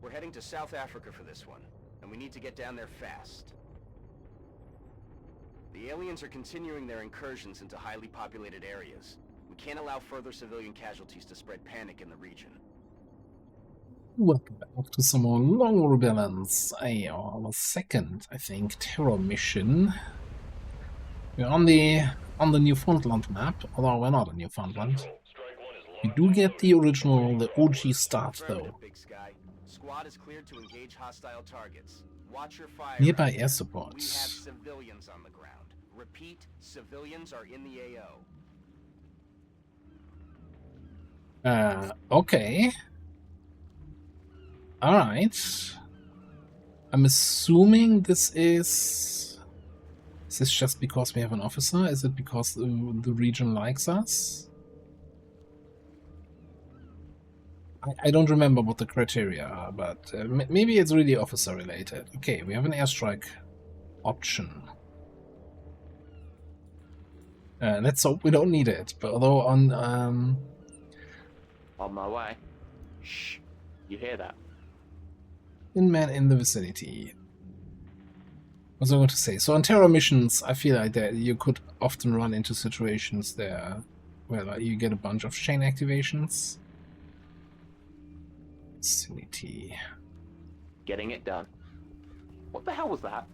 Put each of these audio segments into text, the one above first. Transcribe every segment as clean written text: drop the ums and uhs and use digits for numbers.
We're heading to South Africa for this one, and we need to get down there fast. The aliens are continuing their incursions into highly populated areas. We can't allow further civilian casualties to spread panic in the region. Welcome back to some more long Rebalanced. Our second, I think, terror mission. We're on the Newfoundland map, although we're not in Newfoundland. We do get the original, the OG start though. Big Sky. Squad is cleared to engage hostile targets. Watch your fire. Nearby air support. We have civilians on the ground. Repeat, civilians are in the AO. Okay. Alright. I'm assuming this is... Is this just because we have an officer? Is it because the region likes us? I don't remember what the criteria are, but maybe it's really officer related. Okay, we have an airstrike option. Let's hope we don't need it. But although on my way. Shh. You hear that? Man in the vicinity. What was I going to say? So on terror missions, I feel like that you could often run into situations there where like, you get a bunch of chain activations. Vicinity. Getting it done. What the hell was that?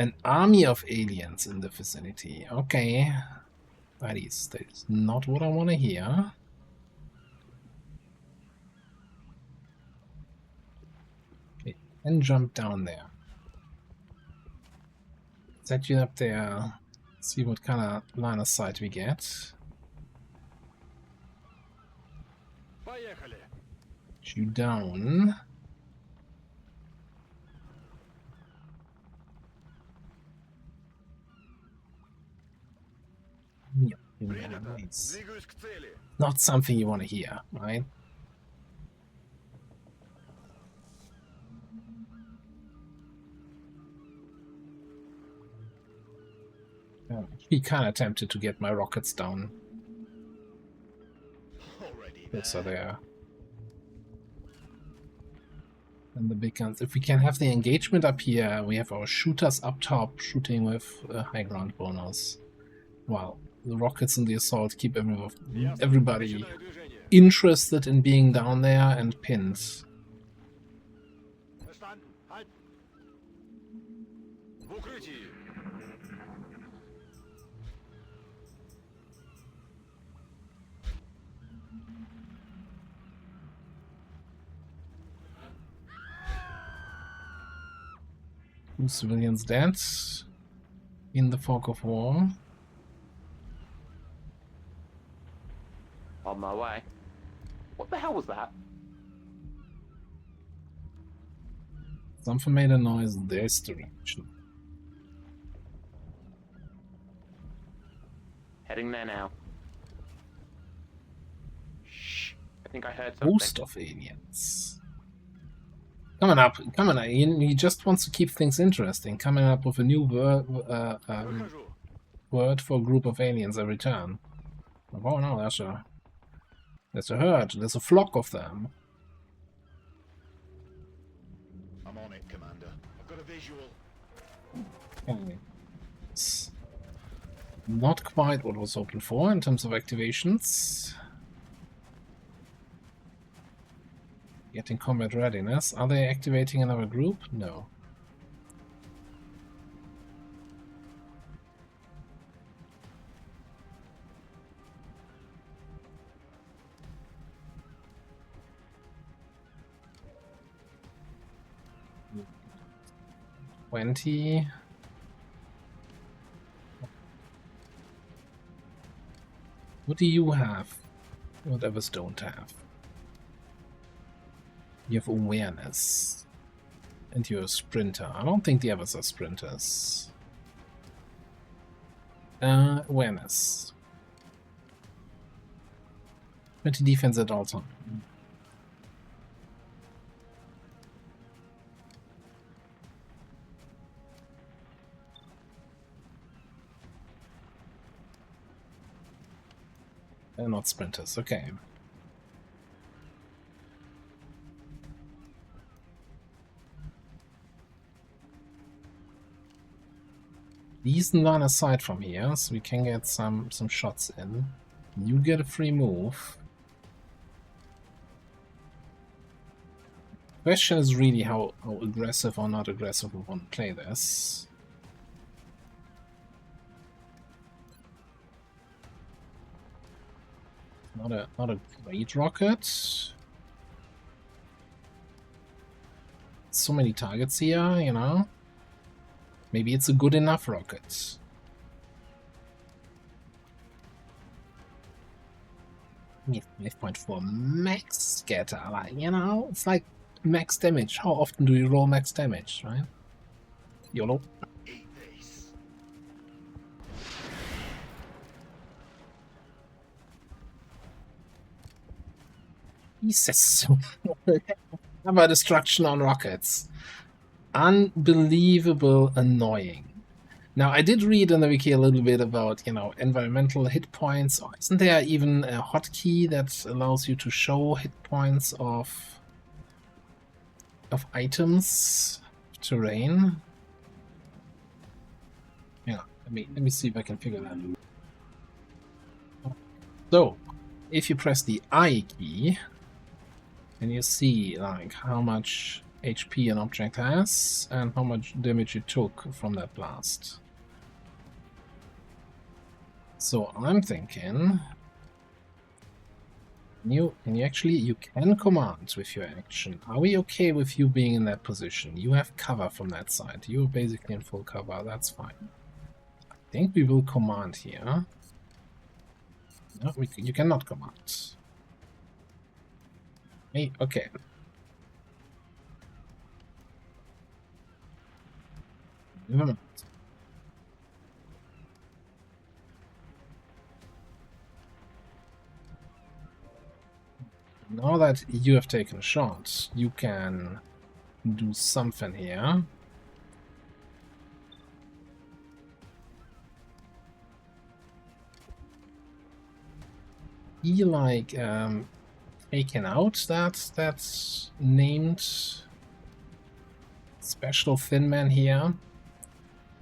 An army of aliens in the vicinity. Okay. That is not what I want to hear. Okay, and jump down there. Set you up there. See what kind of line of sight we get. Shoot you down. Yeah, nice. Not something you want to hear, right? He kind of tempted to get my rockets down. So there. And the big guns. If we can have the engagement up here, we have our shooters up top shooting with a high ground bonus. While the rockets and the assault keep everybody interested in being down there and pinned. Two civilians dead in the fog of war. On my way. What the hell was that? Something made a noise in this direction. Heading there now. Shh. I think I heard something. Host of aliens. Coming up. He just wants to keep things interesting. Coming up with a new word for a group of aliens every turn. Oh no, there's a herd. There's a flock of them. I'm on it, Commander. I've got a visual. Okay. It's not quite what was hoping for in terms of activations. Getting combat readiness. Are they activating another group? No. What do you have? What others don't have? You have awareness. And you're a sprinter. I don't think the others are sprinters. Awareness. 20 defense at all time. They're not sprinters, okay. decent line of sight from here, so we can get some shots in. You get a free move. Question is really how aggressive or not aggressive we want to play this. Not a great rocket. So many targets here, you know. Maybe it's a good enough rocket. Yeah, 5.4 max scatter, like, you know, it's like max damage. How often do you roll max damage, right? YOLO. Eat this. Jesus. How about destruction on rockets? Unbelievable annoying. Now, I did read in the wiki a little bit about, you know, environmental hit points. Or isn't there even a hotkey that allows you to show hit points of items, terrain? Yeah, let me see if I can figure that out. So, if you press the I key, and you see like how much HP an object has and how much damage it took from that blast. So I'm thinking you can command with your action. Are we okay with you being in that position? You have cover from that side. You're basically in full cover. That's fine. I think we will command here. No, you cannot command. Hey, okay. Never mind. Now that you have taken a shot, you can do something here. He like taken out that named special thin man here.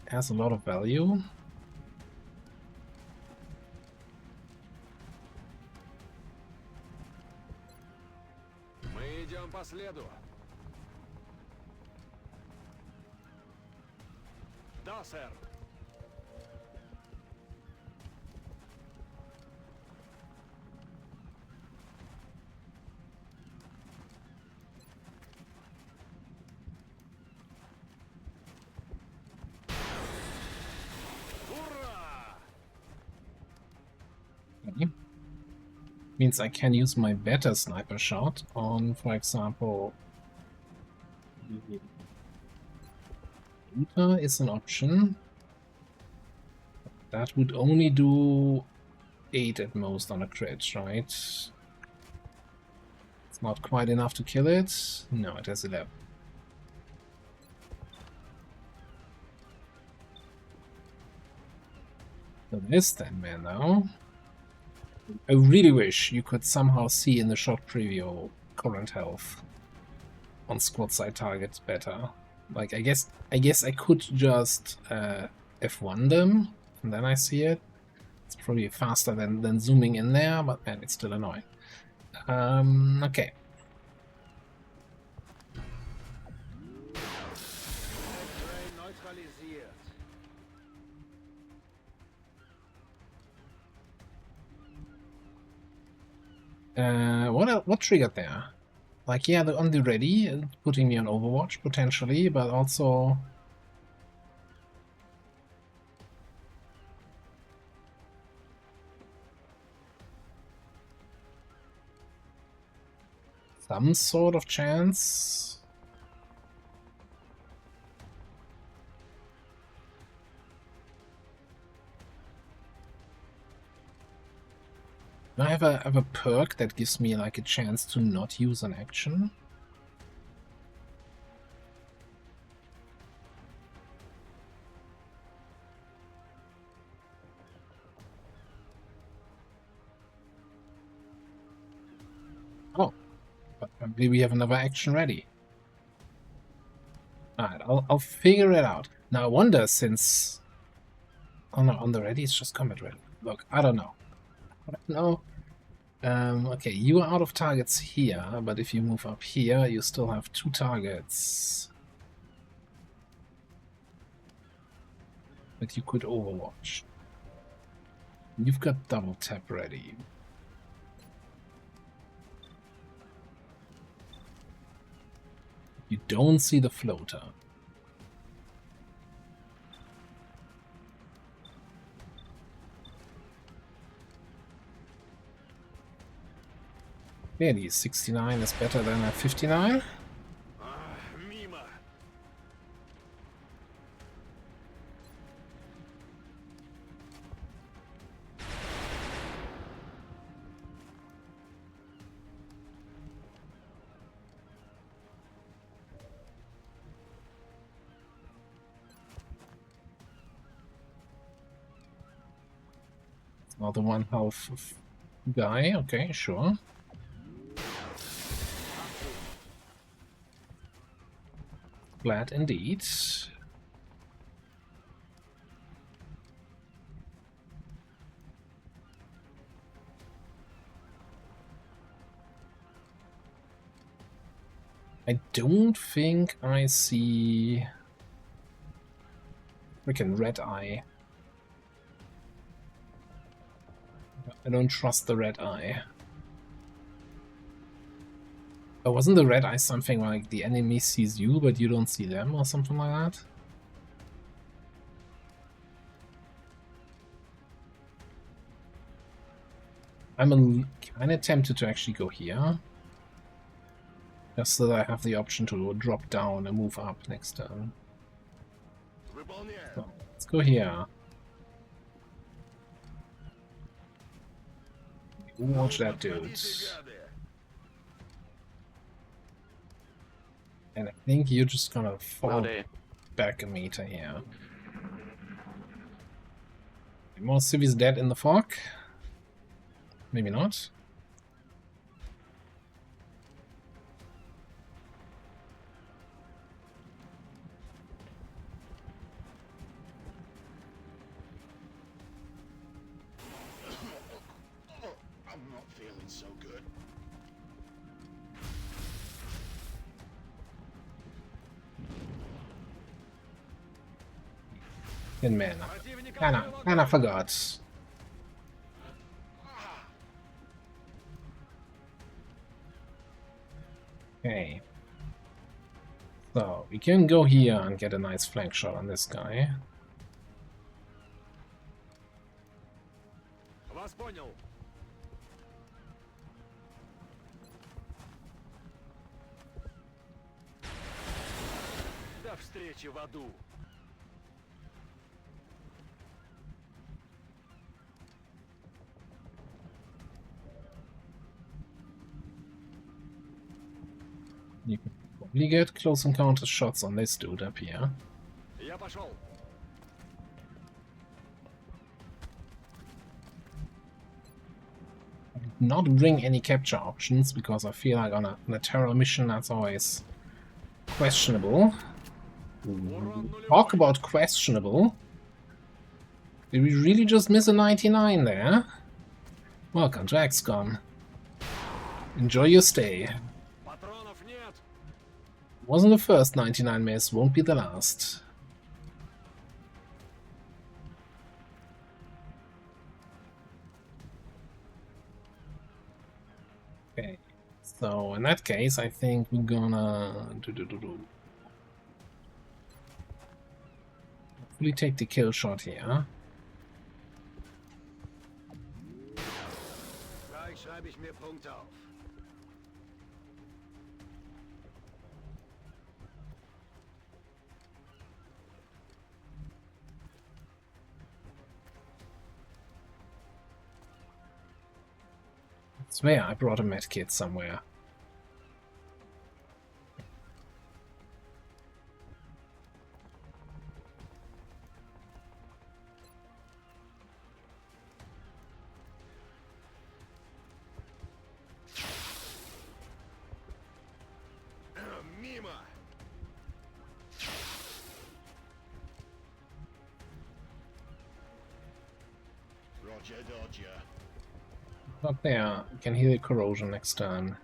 Has a lot of value. Мы идем по следу. Да, сэр. Okay. Means I can use my better sniper shot on, for example, Looter is an option. That would only do 8 at most on a crit, right? It's not quite enough to kill it. No, it has 11. So this then, man, though. I really wish you could somehow see in the shot preview current health on squad side targets better. Like, I guess I could just F1 them and then I see it. It's probably faster than zooming in there, but man, it's still annoying. Okay. What triggered there? Like, yeah, on the ready, putting me on Overwatch potentially, but also some sort of chance. I have a perk that gives me like a chance to not use an action. Oh, but maybe we have another action ready. Alright, I'll figure it out. Now I wonder, since Oh no, on the ready, it's just combat ready. Look, I don't know. No. Okay, you are out of targets here, but if you move up here, you still have 2 targets that you could overwatch. You've got double tap ready. You don't see the floater. Really, 69 is better than a 59? Мимо. Another 1 health guy, okay, sure. Glad indeed. I don't think I see freaking red eye. I don't trust the red eye. Oh, wasn't the red eye something like the enemy sees you, but you don't see them, or something like that? I'm kind of tempted to actually go here. Just so that I have the option to drop down and move up next turn. Выполняю. So, let's go here. Watch that dude. Отходите, гады. And I think you're just gonna fall Will do. back a meter here. More civvies dead in the fog? Maybe not. I'm not feeling so good. In mana. Противника Kinda forgot. Okay. So, we can go here and get a nice flank shot on this guy. Вас понял. До встречи в аду. You can probably get close encounter shots on this dude up here. Я пошел. Not bring any capture options because I feel like on a terror mission that's always questionable. Talk about questionable. Did we really just miss a 99 there? Welcome to XCOM. Enjoy your stay. Патронов нет. Wasn't the first 99 miss, won't be the last. Okay, so in that case, I think we're gonna hopefully take the kill shot here. Gleich schreibe ich mir Punkte auf. I swear I brought a medkit somewhere. Мимо. Dodger, dodger. Not there. We can heal corrosion next turn.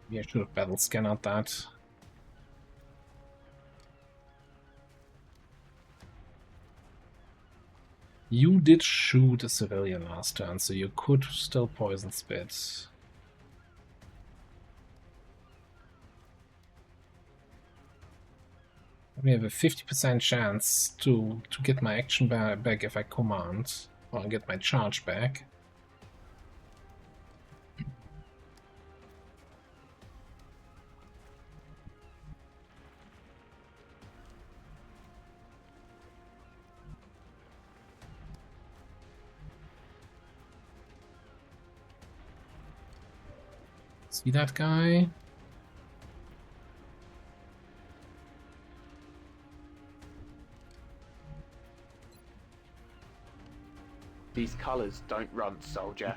Yeah, should have battle scanned that. You did shoot a civilian last turn, so you could still poison spit. We have a 50% chance to get my action back if I command, or get my charge back. See that guy? These colors don't run, soldier.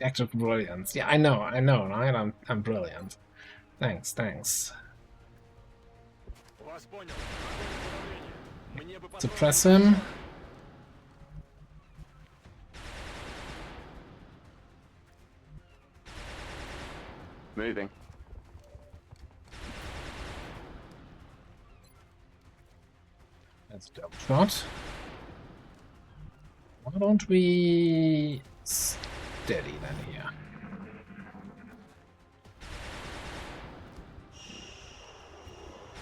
Act of brilliance. Yeah, I know, right? I'm brilliant. Thanks. Вас понял. Мне бы Suppress him. Moving. That's a double shot. Why don't we steady then here?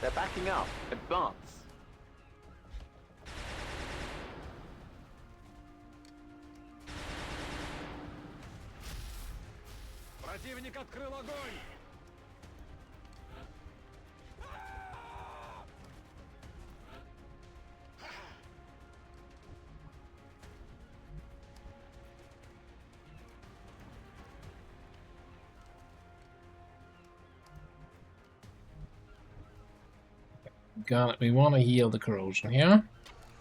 They're backing up. Advance. Противник открыл огонь. We want to heal the corrosion here.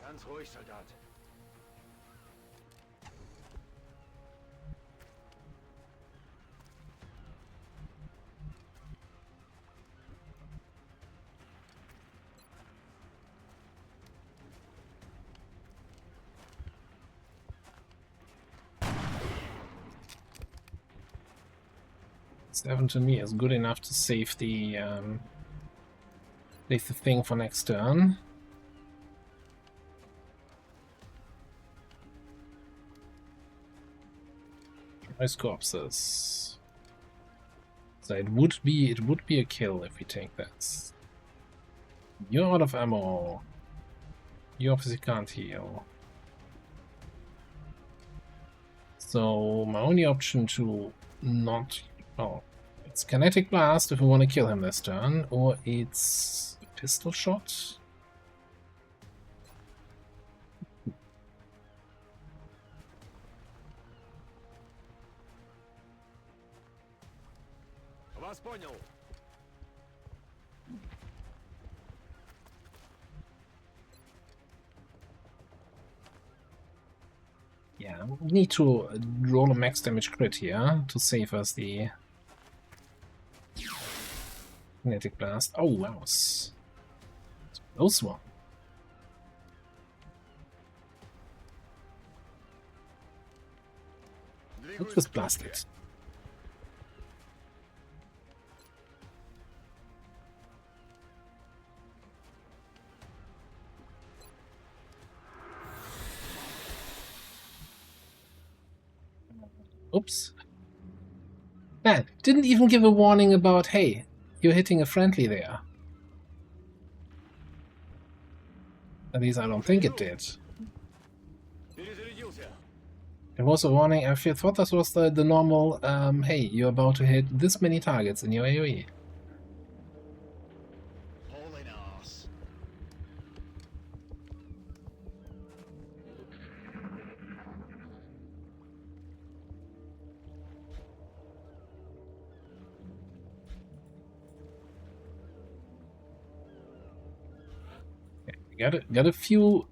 Ganz ruhig, Soldat. Seven to me is good enough to save the thing for next turn. Nice corpses. So it would be a kill if we take that. You're out of ammo. You obviously can't heal. So my only option to not, oh, it's kinetic blast if we want to kill him this turn, or it's pistol shot. Вас понял. Yeah, we need to roll a max damage crit here to save us the kinetic blast. Oh, that was a close one. Let's just blast it. Oops. Man, didn't even give a warning about, hey, you're hitting a friendly there. At least I don't think it did. Перезарядился. There was a warning. I thought this was the normal, hey, you're about to hit this many targets in your AoE. Hauling arse. Got a few.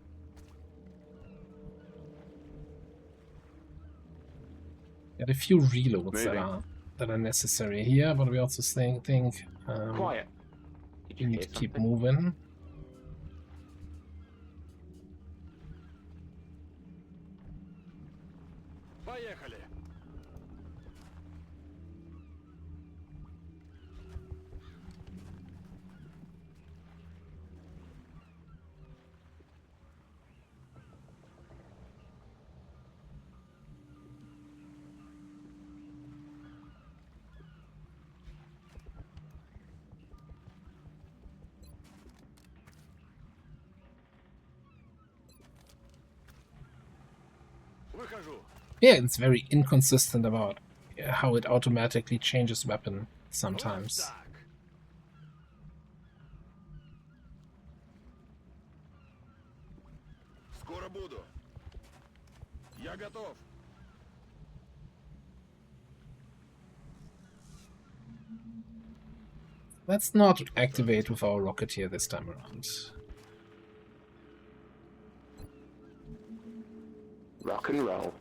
Got a few reloads Moving. that are necessary here, but we also think Quiet. Did We you need hear to keep something? moving. Поехали. Выхожу. Yeah, it's very inconsistent about how it automatically changes weapon Вот sometimes. так. Скоро буду. Я готов. Let's not activate with our Rocketeer this time around. Rock and roll.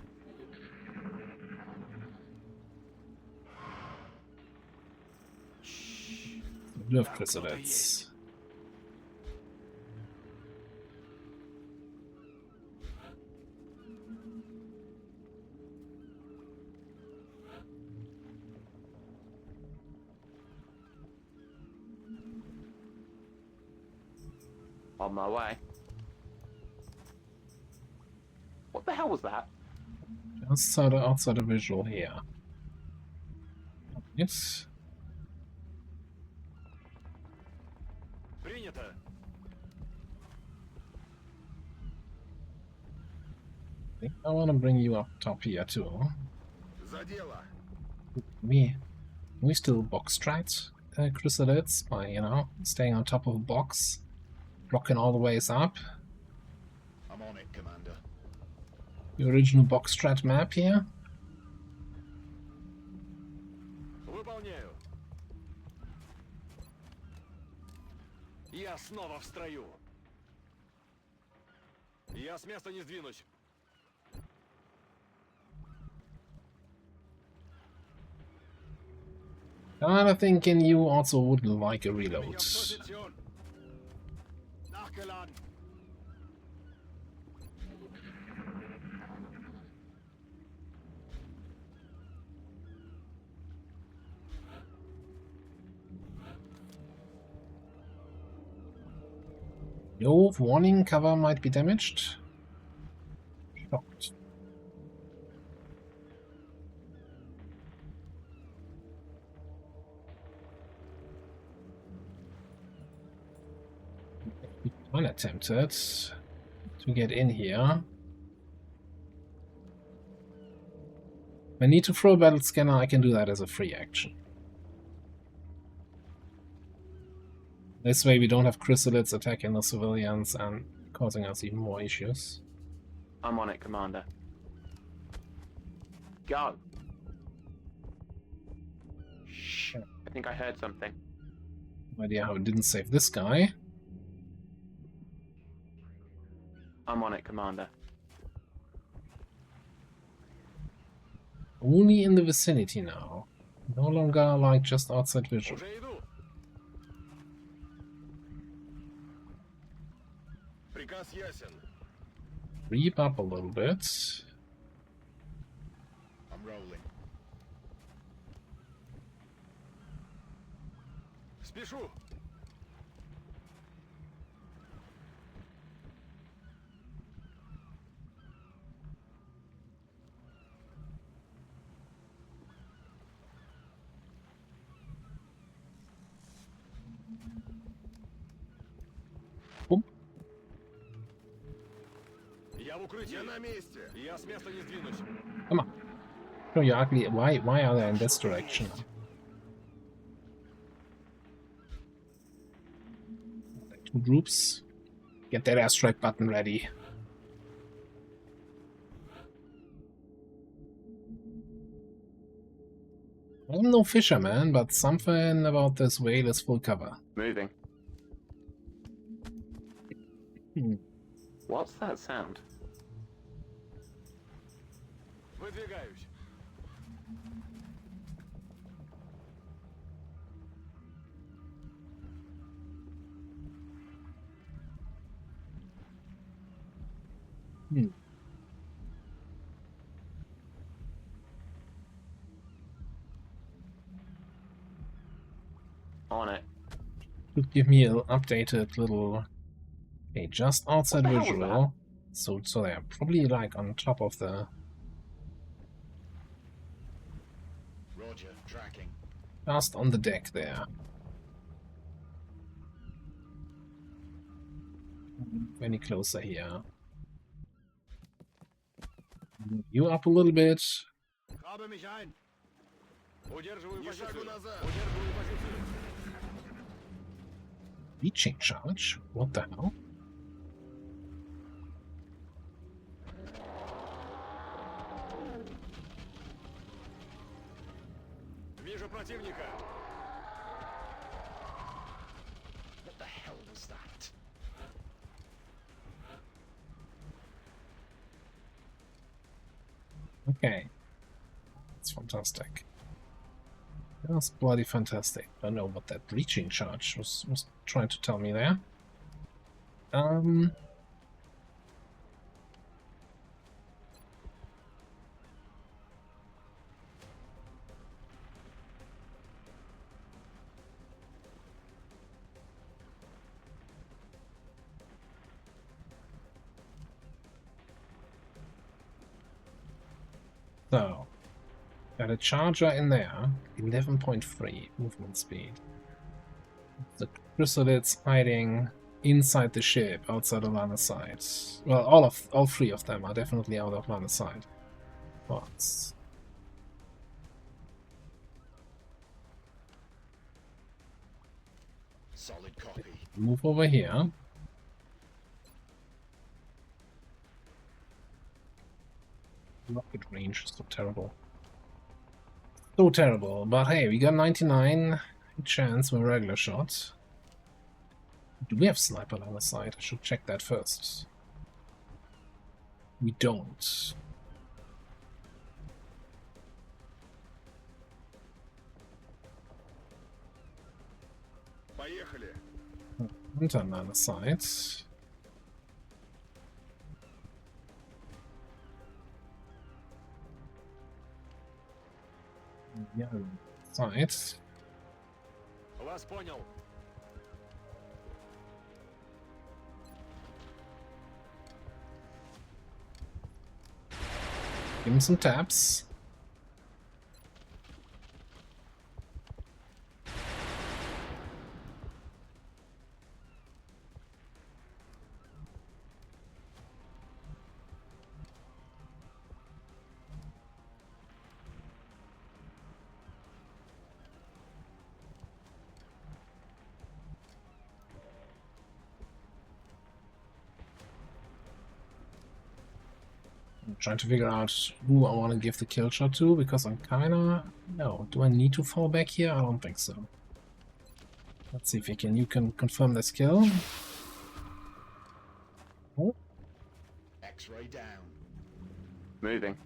We have chrysalids. On my way. What the hell was that? Outside of visual here. Yes. Принято. I think I want to bring you up top here too. За дело. We still box strat chrysalids by, you know, staying on top of a box, blocking all the ways up. I'm on it, Commander. The original box strat map here. Выполняю. Я снова в строю. Я с места не сдвинусь. Kinda thinking you also would like a reload. Меня в позицион. Nachgeladen. No warning, cover might be damaged. Shocked. Unattempted to get in here. If I need to throw a battle scanner, I can do that as a free action. This way we don't have chrysalids attacking the civilians and causing us even more issues. I'm on it, Commander. Go. Shh. I think I heard something. No idea how it didn't save this guy. I'm on it, Commander. Only in the vicinity now. No longer like just outside vision. Уже иду. Приказ ясен. Creep up a little bit. I'm rolling. Спешу. Oop. Я в укрытии. Я на месте. Я с места не сдвинусь. Come on. Show you ugly. Why are they in this direction? Two groups. Get that airstrike button ready. I'm no fisherman, but something about this whale is full cover. Moving. Hmm. What's that sound? Выдвигаюсь. On it. Could give me an updated little. Okay, just outside the hell was visual. So they're probably like on top of the. Roger, tracking. Just on the deck there. Any closer here. Move you up a little bit. Grabe mich ein. Удерживаю Ни шагу позицию. назад. Удерживаю позицию. Reaching charge? What the hell? Вижу противника. What the hell was that? Okay. That's fantastic. That's bloody fantastic. I don't know what that reaching charge was trying to tell me there. So, got a charger in there, 11.3 movement speed. The chrysalids hiding inside the ship, outside of line of sight. Well, all three of them are definitely out of line of sight. But Solid copy. move over here. Rocket range is so terrible. So terrible, but hey, we got 99 chance with a regular shot. Do we have sniper line of sight? I should check that first. We don't. Поехали. Hunter line of sight. Yeah, sight. Вас понял. Give him some taps. I'm trying to figure out who I want to give the kill shot to, because I'm kinda... No, do I need to fall back here? I don't think so. Let's see if you can confirm this kill. Oh, X-ray down. Moving.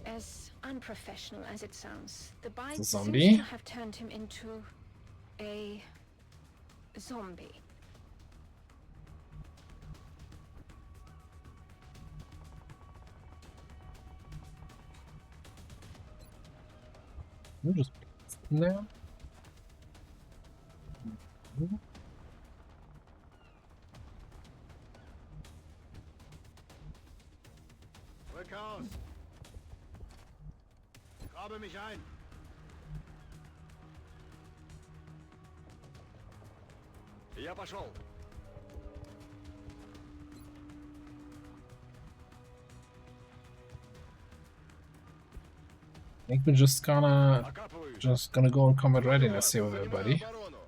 As unprofessional as it sounds, the bite zombie. seems to have turned him into a zombie. you just in there. Rück aus. Grabe mich ein. Я пошел. I think we're just gonna Окапываюсь. go on combat readiness here with everybody. Занимаю оборону.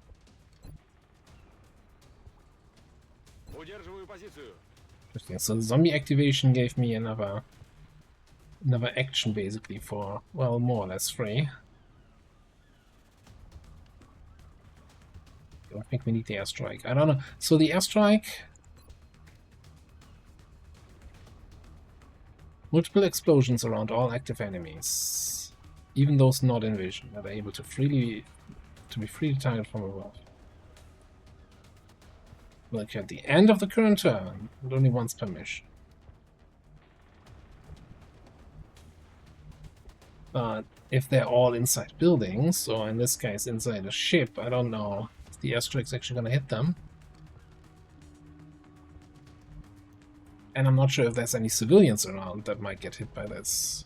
Удерживаю позицию. Interesting. So the zombie activation gave me another action basically for, well, more or less free. I don't think we need the airstrike. I don't know. So the airstrike, multiple explosions around all active enemies, even those not in vision, that are able to be freely targeted from above. Like at the end of the current turn, and only once per mission. But if they're all inside buildings, or in this case inside a ship, I don't know if the airstrike's actually gonna hit them. And I'm not sure if there's any civilians around that might get hit by this.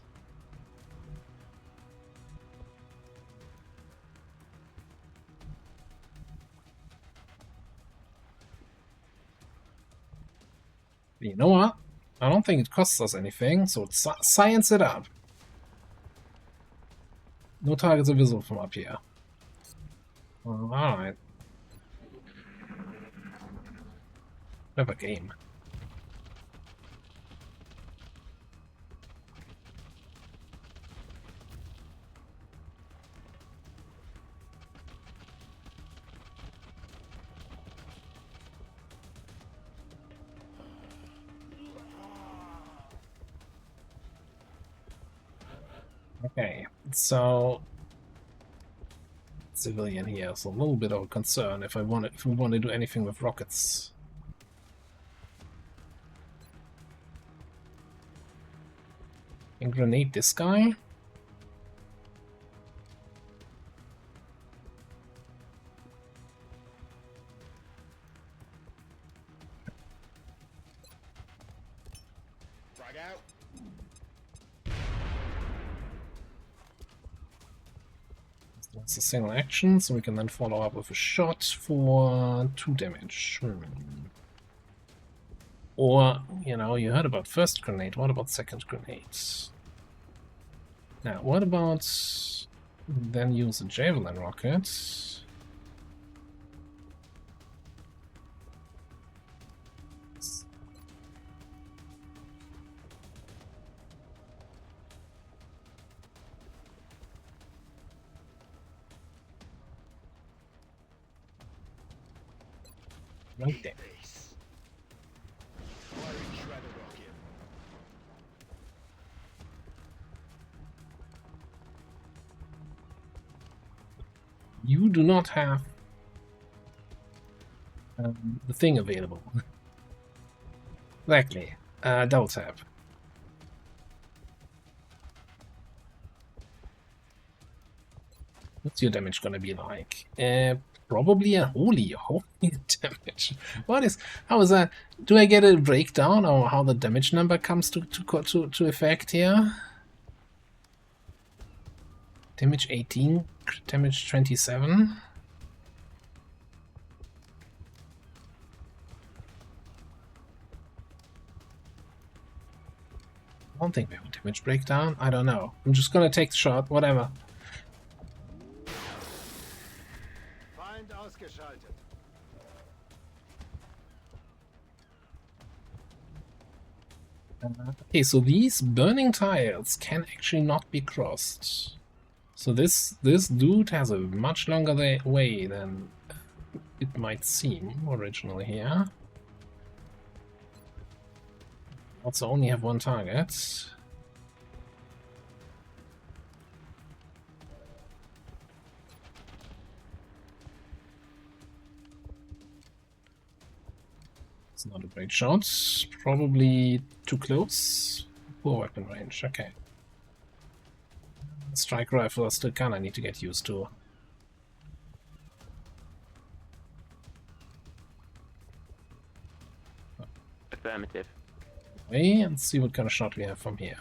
You know what? I don't think it costs us anything, so science it up. No targets are visible from up here. Alright. Have a game. Okay, so civilian here is a little bit of a concern if we want to do anything with rockets. And grenade this guy. Frag out. That's a single action, so we can then follow up with a shot for 2 damage. Or, you know, you heard about first grenade, what about second grenade? Now, what about then use a javelin rocket? Right there. This. Firing shredder rocket. You do not have the thing available. Exactly. Double tap. What's your damage gonna be like? Probably a holy damage. How is that? Do I get a breakdown or how the damage number comes to effect here? Damage 18, damage 27. I don't think we have a damage breakdown. I don't know. I'm just gonna take the shot, whatever. Feind ausgeschaltet. Okay, so these burning tiles can actually not be crossed. So this dude has a much longer way than it might seem originally here. Also only have 1 target. It's not a great shot. Probably too close. Poor weapon range, okay. Strike rifle I still kinda need to get used to. Affirmative. Okay, and see what kind of shot we have from here.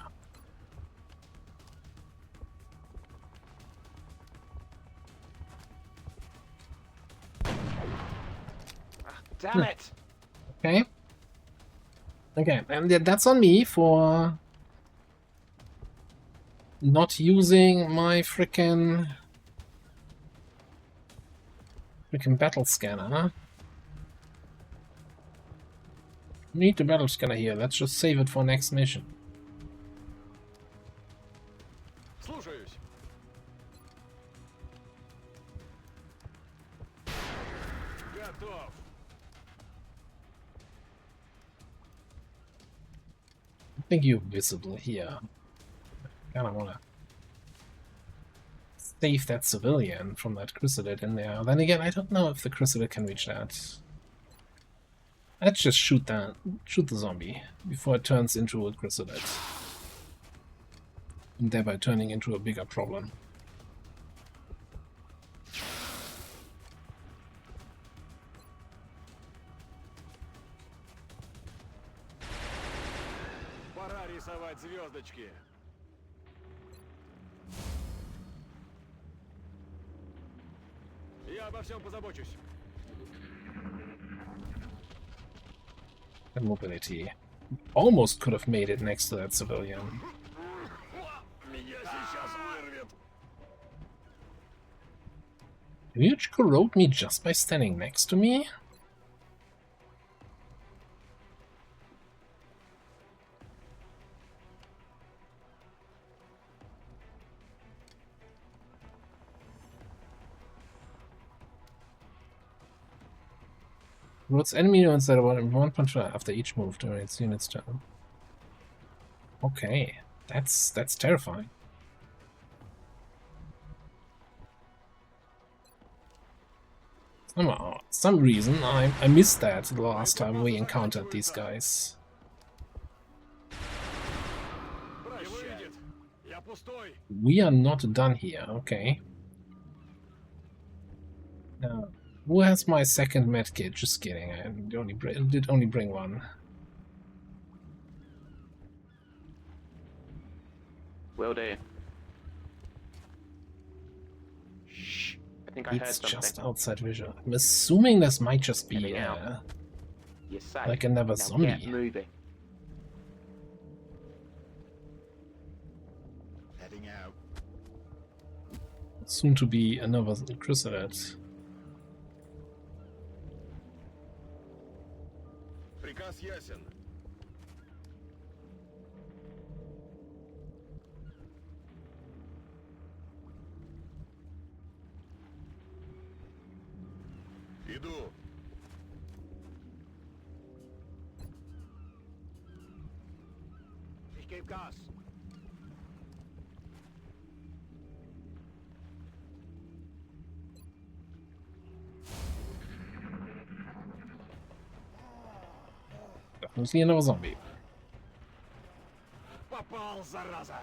Damn it! Okay. Okay, and that's on me for not using my frickin' battle scanner. Need the battle scanner here. Let's just save it for next mission. Слушаюсь. Готов. I think you're visible here. Kinda wanna save that civilian from that chrysalid in there. Then again, I don't know if the chrysalid can reach that. Let's just shoot the zombie before it turns into a chrysalid. and thereby turning into a bigger problem. Пора рисовать звездочки. Я обо всем позабочусь. And mobility. Almost could have made it next to that civilian. Меня сейчас вырвет. Did you corrode me just by standing next to me? What's enemy units that are 1.5 after each move during its unit's turn? Okay, that's terrifying. Somehow, some reason I missed that the last time we encountered these guys. We are not done here. Okay. Now, who has my second medkit? Just kidding. I did only bring one. Will do. Shh. I think I heard It's something. just outside visual. I'm assuming this might just be Heading out. You're safe. like another Now zombie. Get moving. Heading out. Soon to be another chrysalid. Приказ ясен. Иду. Ich gebe Gas. Definitely another zombie. Попал, зараза.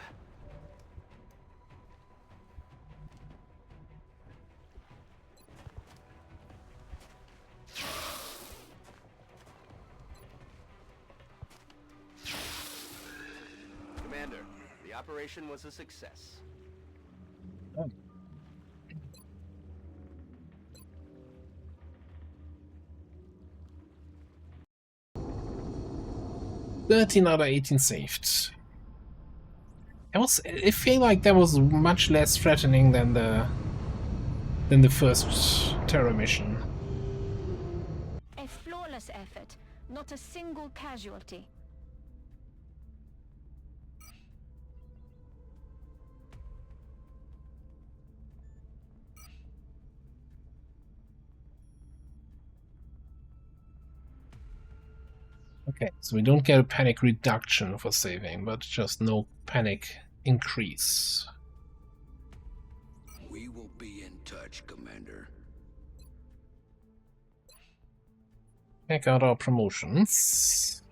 Commander, the operation was a success. Oh. "13 out of 18 saved." I feel like that was much less threatening than the first terror mission. A flawless effort, not a single casualty. Okay, so we don't get a panic reduction for saving, but just no panic increase. We will be in touch, Commander. Check out our promotions.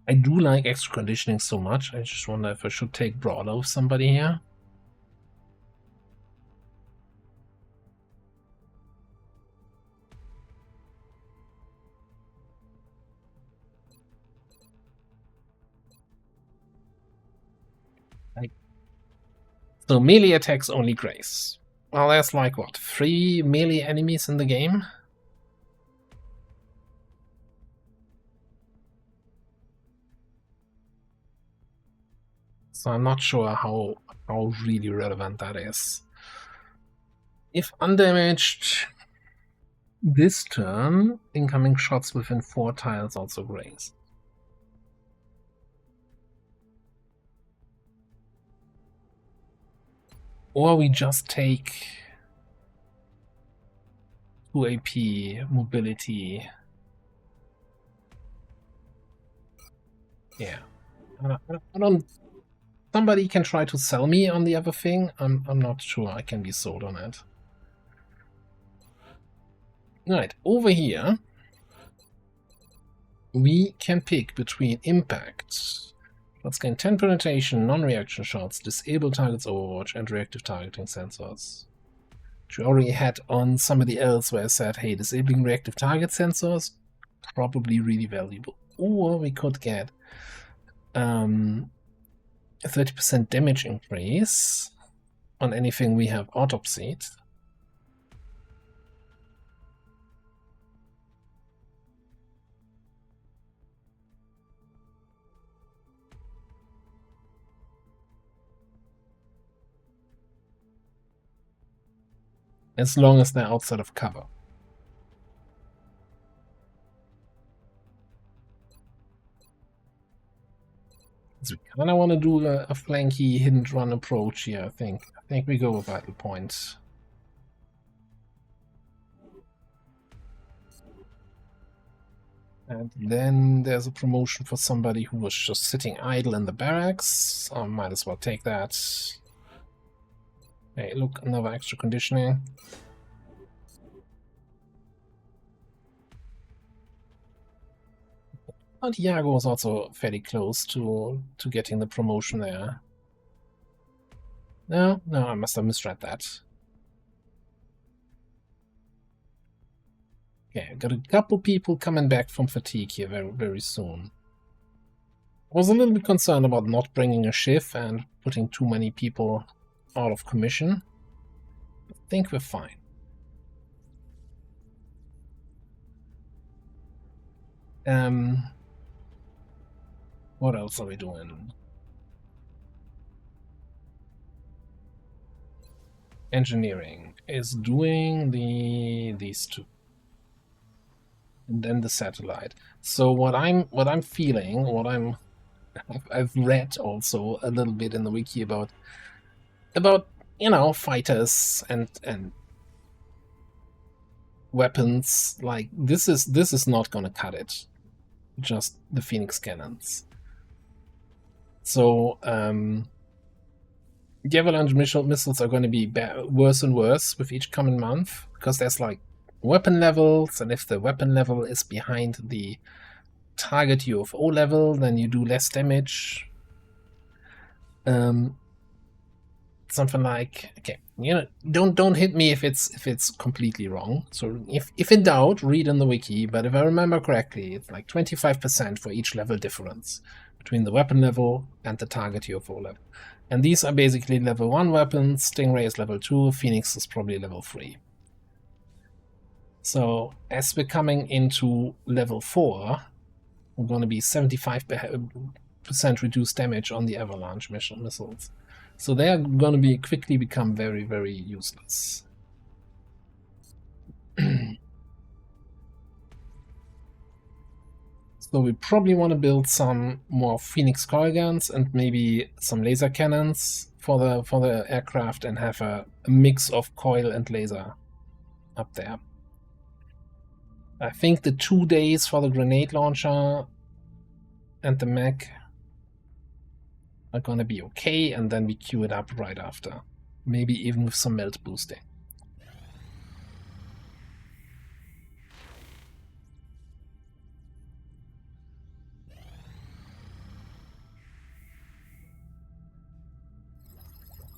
I do like extra conditioning so much. I just wonder if I should take Brawler with somebody here. So melee attacks only Grace. Well, there's like, what, 3 melee enemies in the game? So I'm not sure how really relevant that is. If undamaged this turn, incoming shots within 4 tiles also graze. Or we just take 2 AP, mobility. Yeah. I don't Somebody can try to sell me on the other thing. I'm not sure I can be sold on it. Right, over here we can pick between impact. Let's gain 10 penetration, non-reaction shots, disable targets overwatch, and reactive targeting sensors. Which we already had on somebody else where I said, hey, disabling reactive target sensors, probably really valuable. Or we could get a 30% damage increase on anything we have autopsied. As long as they're outside of cover. So we kind of want to do a flanky hidden run approach here, I think. I think we go with Vital Point. And then there's a promotion for somebody who was just sitting idle in the barracks. I might as well take that. Hey, look, another extra conditioning. Santiago was also fairly close to getting the promotion there. No, I must have misread that. Okay, got a couple people coming back from fatigue here very soon. I was a little bit concerned about not bringing a shiv and putting too many people out of commission. I think we're fine. What else are we doing? Engineering is doing these two. And then the satellite. So what I'm feeling, I've read also a little bit in the wiki about you know, fighters and weapons. Like this is not gonna cut it. Just the Phoenix cannons. So the avalanche missiles are going to be worse and worse with each coming month, because there's like weapon levels, and if the weapon level is behind the target UFO level, then you do less damage. Something like, okay, you know, don't hit me if it's completely wrong. So if in doubt, read in the wiki. But if I remember correctly, it's like 25% for each level difference between the weapon level and the target UFO level. And these are basically level 1 weapons. Stingray is level 2. Phoenix is probably level 3. So as we're coming into level 4, we're going to be 75% reduced damage on the avalanche missiles. So they are going to be quickly become very, very useless. So we probably want to build some more Phoenix coil guns and maybe some laser cannons for the aircraft, and have a mix of coil and laser up there. I think the 2 days for the grenade launcher and the mech are gonna be okay, and then we queue it up right after. Maybe even with some melt boosting.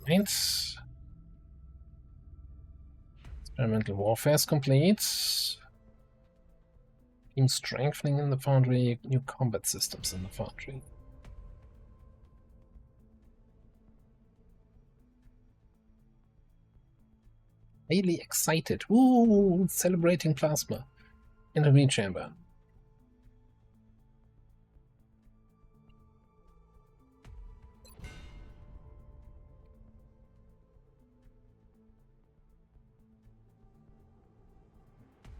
Right. Experimental warfare is complete. Team strengthening in the foundry, new combat systems in the foundry. Highly excited. Woo! Celebrating plasma. Intervene chamber.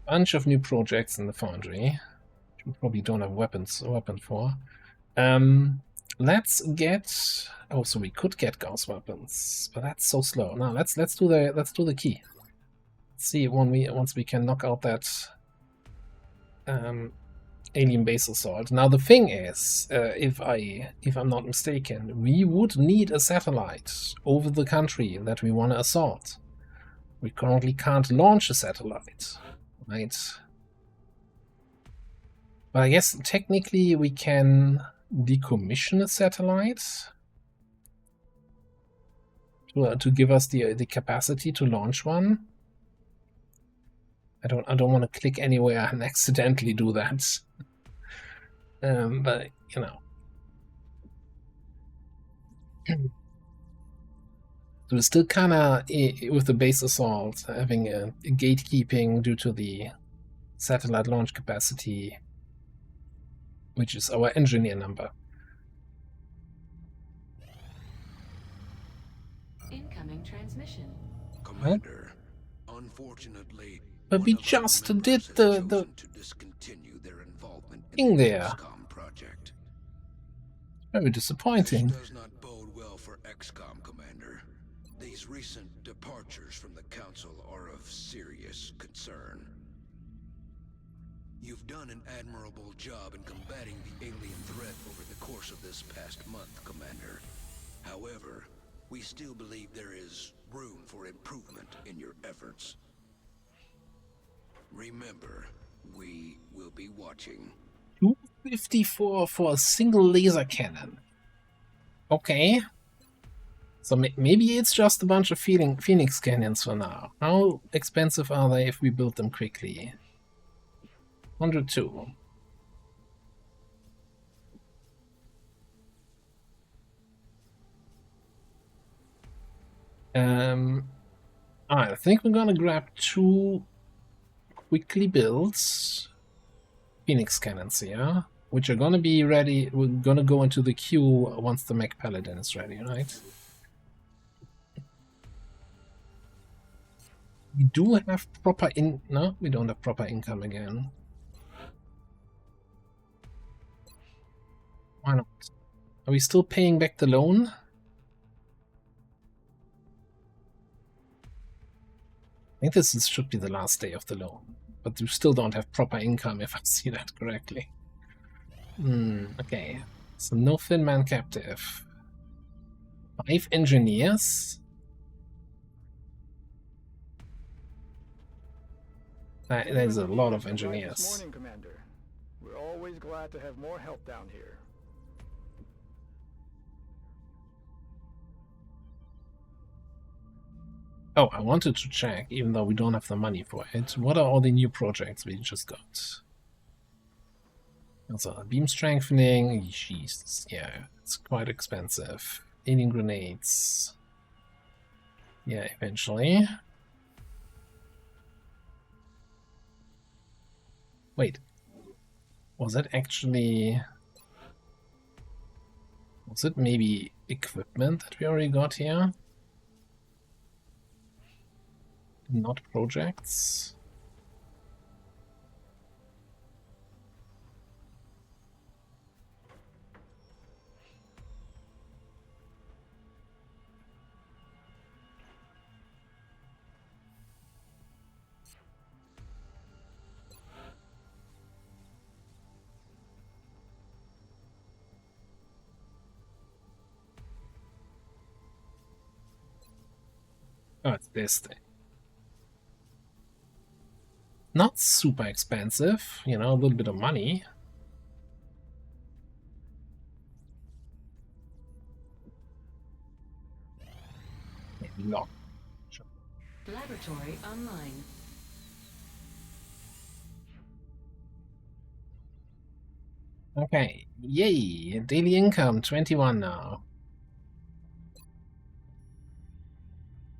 Bunch of new projects in the foundry, which we probably don't have a weapon for. Let's get. Oh, so we could get Gauss weapons, but that's so slow. Now let's do the key. Let's see once we can knock out that alien base assault. Now the thing is, if I'm not mistaken, we would need a satellite over the country that we want to assault. We currently can't launch a satellite, right? But I guess technically we can decommission a satellite to give us the capacity to launch one. I don't want to click anywhere and accidentally do that. But you know. So we're still kind of, with the base assault, having a gatekeeping due to the satellite launch capacity, which is our engineer number. Incoming transmission. Commander, unfortunately, but we just did the to discontinue their involvement thing in the there. XCOM project. Very disappointing. This does not bode well for XCOM, Commander. These recent departures from the Council are of serious concern. You've done an admirable job in combating the alien threat over the course of this past month, Commander. However, we still believe there is room for improvement in your efforts. Remember, we will be watching. 254 for a single laser cannon. Okay. So maybe it's just a bunch of Phoenix cannons for now. How expensive are they if we build them quickly? 102. I think we're gonna grab 2 quickly built Phoenix cannons here, which are gonna be ready. We're gonna go into the queue once the Mech Paladin is ready, right? We do have proper no, we don't have proper income again. Why not? Are we still paying back the loan? I think this should be the last day of the loan, but we still don't have proper income if I see that correctly. Okay, so no Finman captive. 5 engineers? There's a lot of engineers. This morning, Commander. We're always glad to have more help down here. Oh, I wanted to check, even though we don't have the money for it. What are all the new projects we just got? Also, beam strengthening. Jeez, yeah, it's quite expensive. Alien grenades. Yeah, eventually. Wait, was that actually... Was it maybe equipment that we already got here? Not projects? Oh, it's this thing. Not super expensive, you know, a little bit of money. Maybe lock. Sure. Laboratory online. Okay, yay! Daily income 21 now.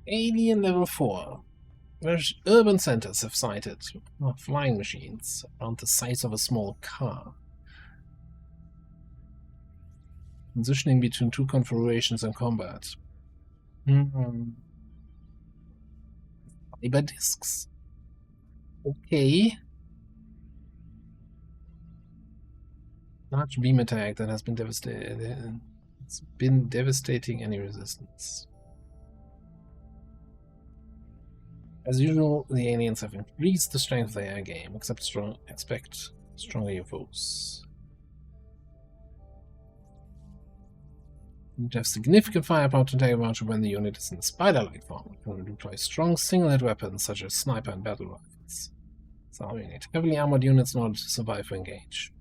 Alien level 4. Whereas urban centers have sighted flying machines around the size of a small car. Transitioning between 2 configurations in combat. Fiber discs. Okay. Large beam attack that has been devastated. It's been devastating any resistance. As usual, the aliens have increased the strength of the air game, expect Stronger UFOs. You have significant firepower to take advantage when the unit is in spider-like form. You can deploy strong single-hit weapons such as sniper and battle rifles. So you need heavily armored units in order to survive or engage.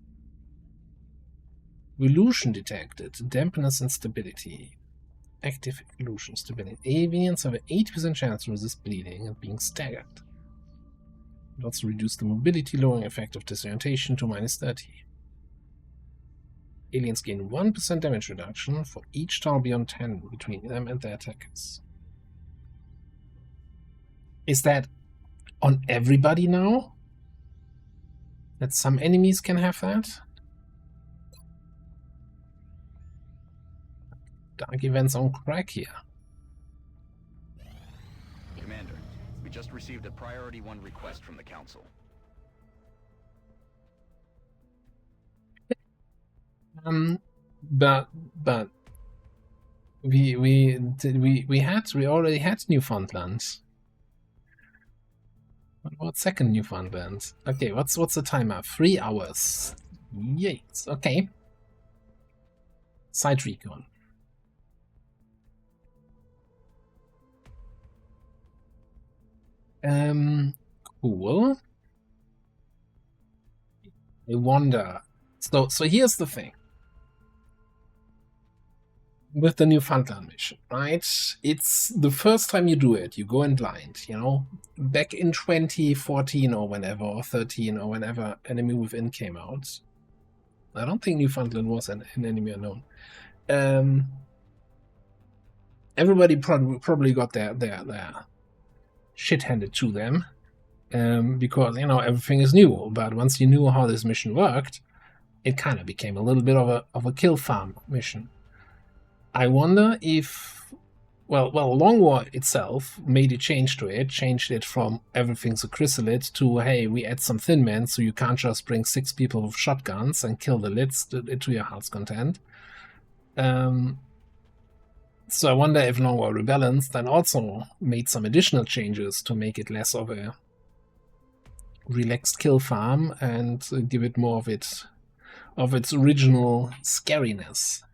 Evolution detected. Dampness and stability. Active evolution stability. Avians have an 80% chance to resist bleeding and being staggered. It also reduce the mobility, lowering effect of disorientation to -30. Aliens gain 1% damage reduction for each tower beyond 10 between them and their attackers. Is that on everybody now? That some enemies can have that? Dark events on crack here. Commander, we just received a Priority 1 request from the Council. But we already had Newfoundland. What second Newfoundland? Okay, what's the timer? 3 hours. Yes, okay. Side recon. Cool. I wonder. So here's the thing. With the Newfoundland mission, right? It's the first time you do it. You go in blind, you know? Back in 2014 or whenever, or 13 or whenever Enemy Within came out. I don't think Newfoundland was an enemy unknown. Everybody probably got their shit handed to them. Because, you know, everything is new. But once you knew how this mission worked, it kind of became a little bit of a kill farm mission. I wonder if, well, Long War itself made a change to it, changed it from everything's a chrysalid to, hey, we add some thin men so you can't just bring 6 people with shotguns and kill the lids to your heart's content. So I wonder if Long War Rebalanced then also made some additional changes to make it less of a relaxed kill farm and give it more of its original scariness.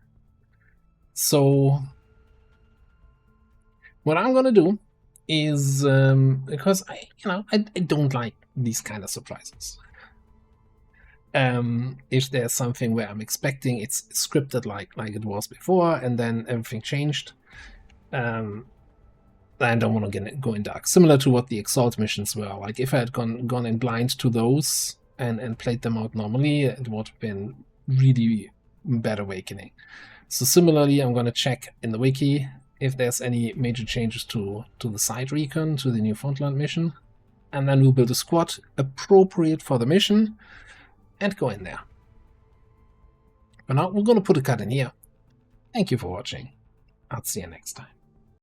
So what I'm gonna do is because I don't like these kind of surprises. If there's something where I'm expecting it's scripted like it was before, and then everything changed, I don't want to go in dark. Similar to what the Exalt missions were. Like if I had gone in blind to those and played them out normally, it would have been really bad awakening. So similarly, I'm going to check in the wiki if there's any major changes to the side recon, to the Newfoundland mission, and then we'll build a squad appropriate for the mission and go in there. For now, we're going to put a cut in here. Thank you for watching. I'll see you next time.